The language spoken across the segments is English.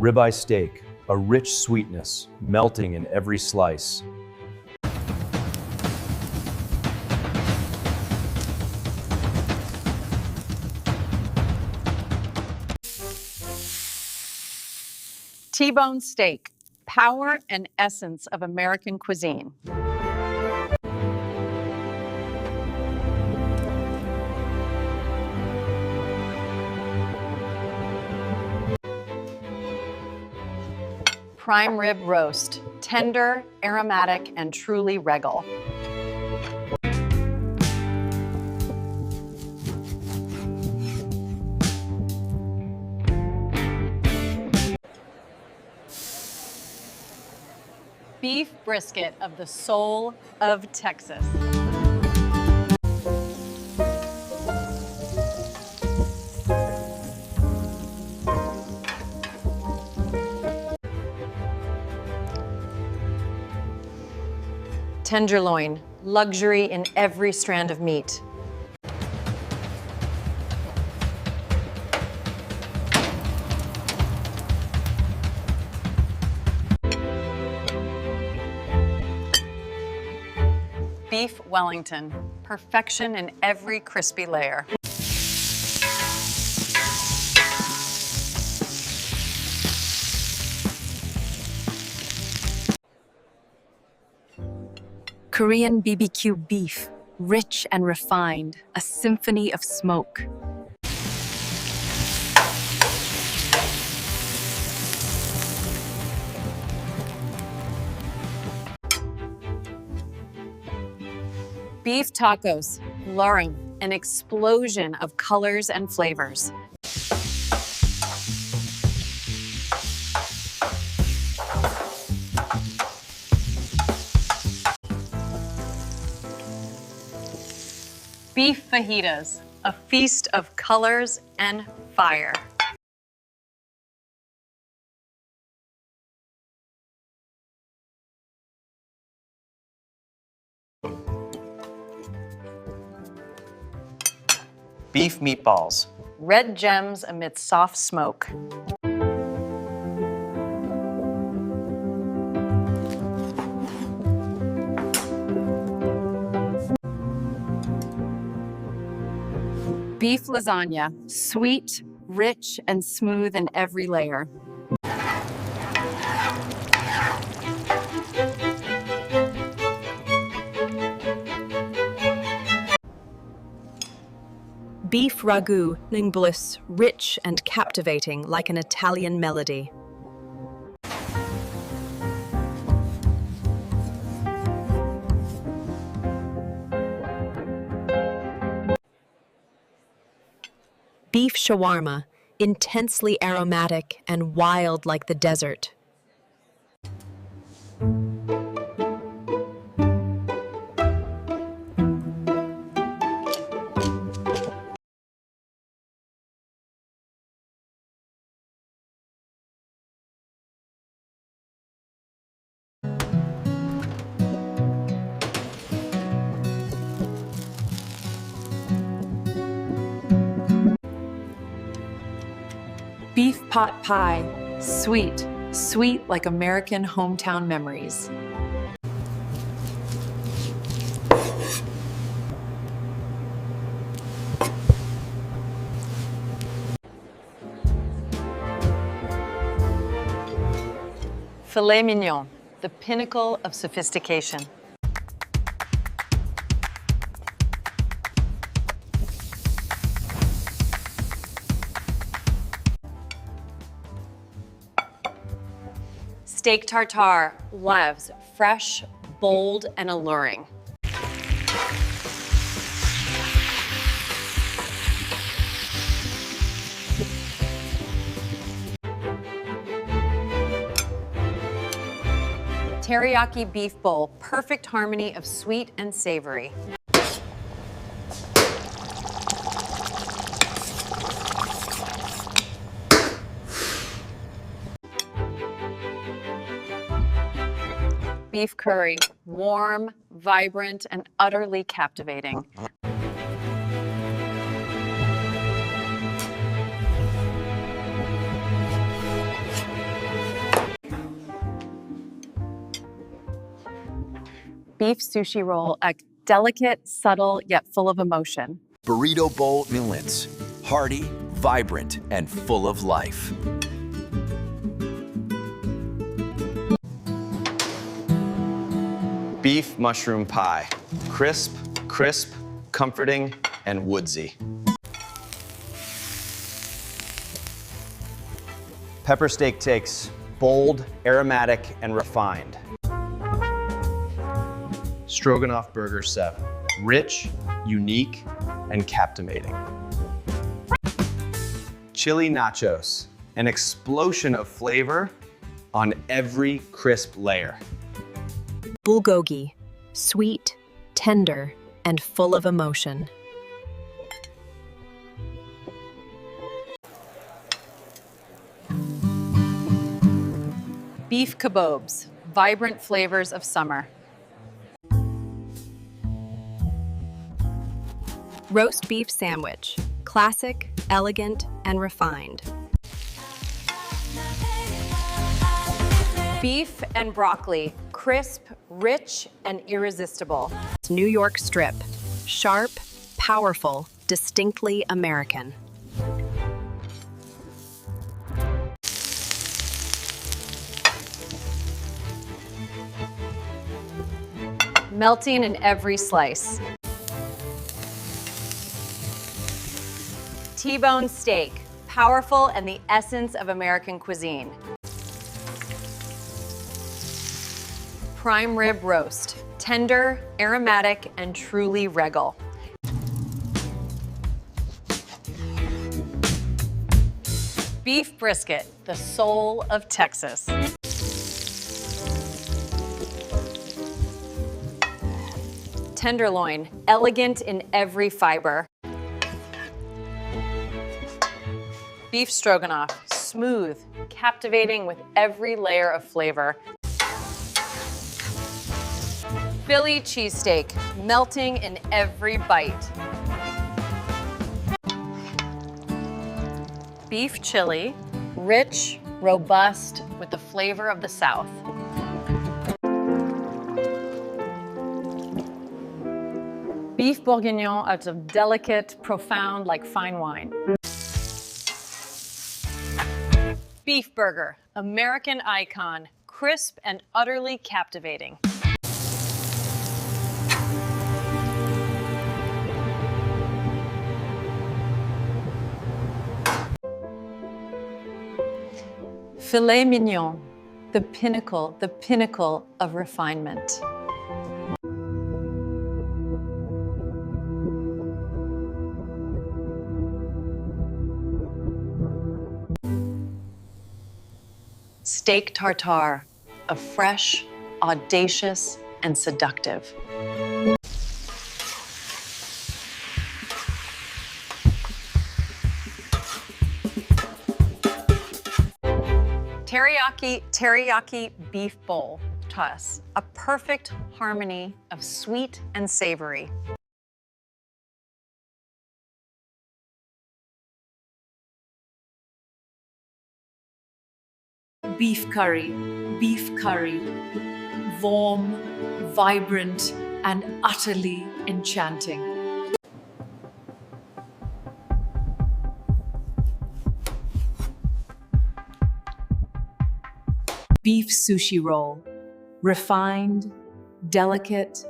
Ribeye steak, a rich sweetness, melting in every slice. T-bone steak, power and essence of American cuisine. Prime rib roast, tender, aromatic, and truly regal. Beef brisket of the soul of Texas. Tenderloin, luxury in every strand of meat. Beef Wellington, perfection in every crispy layer. Korean BBQ beef, rich and refined, a symphony of smoke. Beef tacos, luring, an explosion of colors and flavors. Beef fajitas, a feast of colors and fire. Beef meatballs. Red gems amid soft smoke. Beef lasagna, sweet, rich, and smooth in every layer. Beef ragu, bliss, rich and captivating like an Italian melody. Beef shawarma, intensely aromatic and wild like the desert. Beef pot pie, sweet, sweet like American hometown memories. Filet mignon, the pinnacle of sophistication. Steak tartare, lives, fresh, bold, and alluring. Teriyaki beef bowl, perfect harmony of sweet and savory. Beef curry, warm, vibrant, and utterly captivating. Beef sushi roll, a delicate, subtle, yet full of emotion. Burrito bowl millets, hearty, vibrant, and full of life. Beef mushroom pie. Crisp, comforting, and woodsy. Pepper steak takes. Bold, aromatic, and refined. Stroganoff Burger 7. Rich, unique, and captivating. Chili nachos. An explosion of flavor on every crisp layer. Bulgogi, sweet, tender, and full of emotion. Beef kebabs, vibrant flavors of summer. Roast beef sandwich, classic, elegant, and refined. Beef and broccoli, crisp, rich, and irresistible. New York strip, sharp, powerful, distinctly American. Melting in every slice. T-bone steak, powerful and the essence of American cuisine. Prime rib roast, tender, aromatic, and truly regal. Beef brisket, the soul of Texas. Tenderloin, elegant in every fiber. Beef stroganoff, smooth, captivating with every layer of flavor. Philly cheesesteak, melting in every bite. Beef chili, rich, robust, with the flavor of the South. Beef bourguignon out of delicate, profound, like fine wine. Beef burger, American icon, crisp and utterly captivating. Filet mignon, the pinnacle of refinement. Steak tartare, a fresh, audacious, and seductive. Teriyaki beef bowl to us, a perfect harmony of sweet and savory. Beef curry, warm, vibrant, and utterly enchanting. Beef sushi roll, refined, delicate,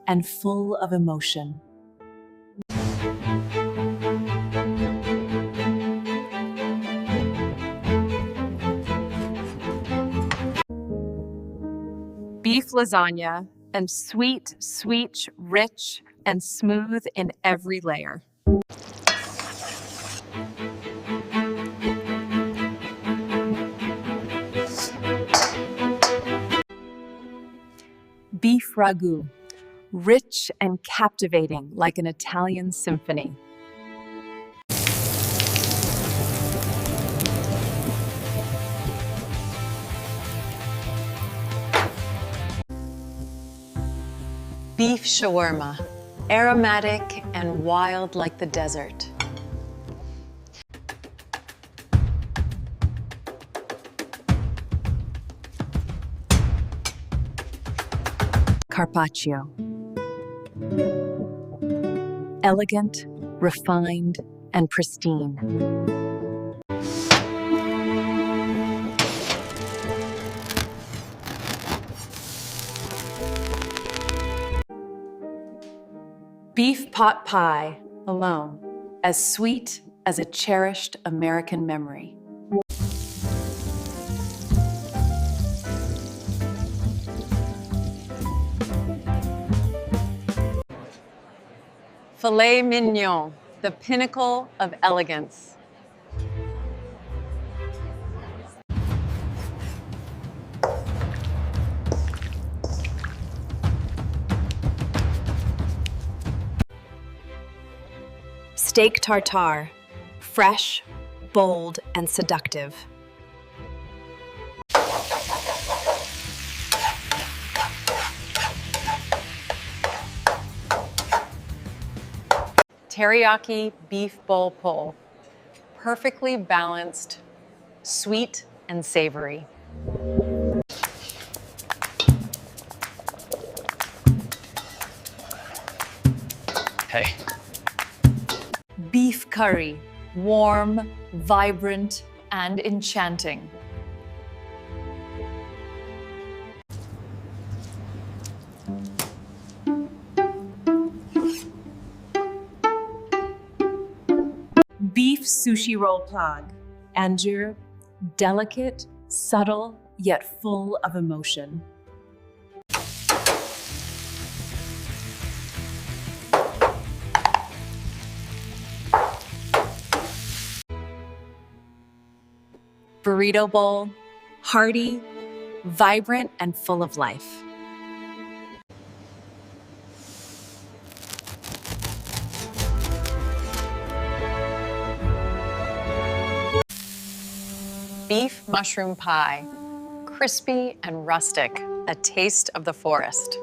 and full of emotion. Beef lasagna, and sweet, rich, and smooth in every layer. Beef ragu, rich and captivating like an Italian symphony. Beef shawarma, aromatic and wild like the desert. carpaccio. Elegant, refined, and pristine. Beef pot pie, alone, as sweet as a cherished American memory. Filet mignon, the pinnacle of elegance. Steak tartare, fresh, bold, and seductive. Teriyaki beef bowl pull, perfectly balanced, sweet and savory. Hey, Beef curry, warm, vibrant, and enchanting. Beef sushi roll plag, andjur, delicate, subtle, yet full of emotion. Burrito bowl, hearty, vibrant, and full of life. Beef mushroom pie, crispy and rustic, a taste of the forest.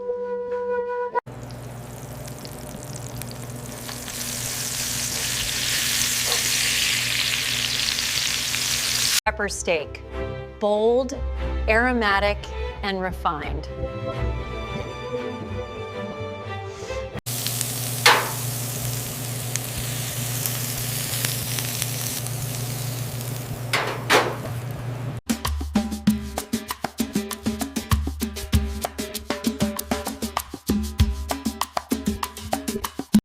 Pepper steak, bold, aromatic, and refined.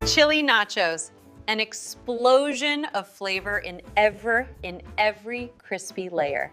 Chili nachos, an explosion of flavor in every crispy layer.